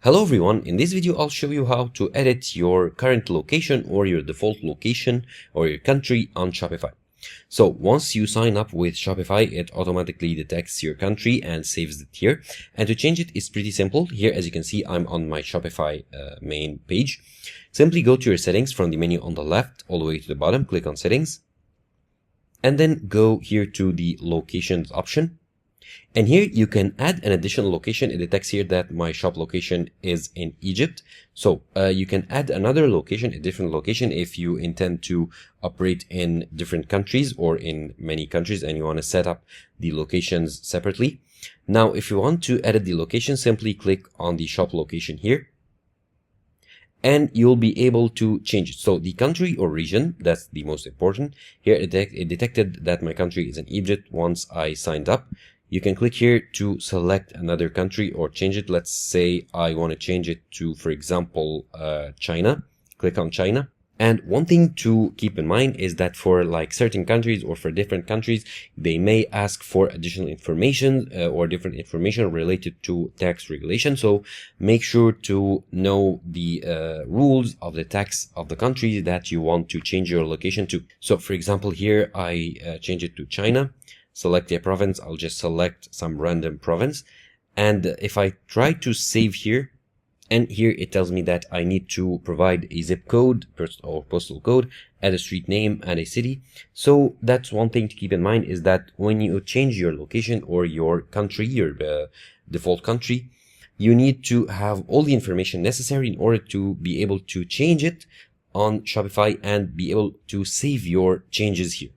Hello everyone, in this video I'll show you how to edit your current location or your default location or your country on Shopify. So once you sign up with Shopify, it automatically detects your country and saves it here. And to change it is pretty simple. Here, as you can see, I'm on my Shopify main page. Simply go to your settings from the menu on the left all the way to the bottom, click on settings, and then go here to the locations option. And here you can add an additional location. It detects here that my shop location is in Egypt. So you can add another location, a different location, if you intend to operate in different countries or in many countries and you want to set up the locations separately. Now, if you want to edit the location, simply click on the shop location here, and you'll be able to change it. So the country or region, that's the most important. Here it detected that my country is in Egypt once I signed up. You can click here to select another country or change it. Let's say I want to change it to, for example, China. Click on China. And one thing to keep in mind is that for like certain countries or for different countries, they may ask for additional information or different information related to tax regulation. So make sure to know the rules of the tax of the country that you want to change your location to. So for example, here I change it to China. Select a province. I'll just select some random province. And if I try to save here, and here it tells me that I need to provide a zip code or postal code, add a street name and a city. So that's one thing to keep in mind, is that when you change your location or your country, your default country, you need to have all the information necessary in order to be able to change it on Shopify and be able to save your changes here.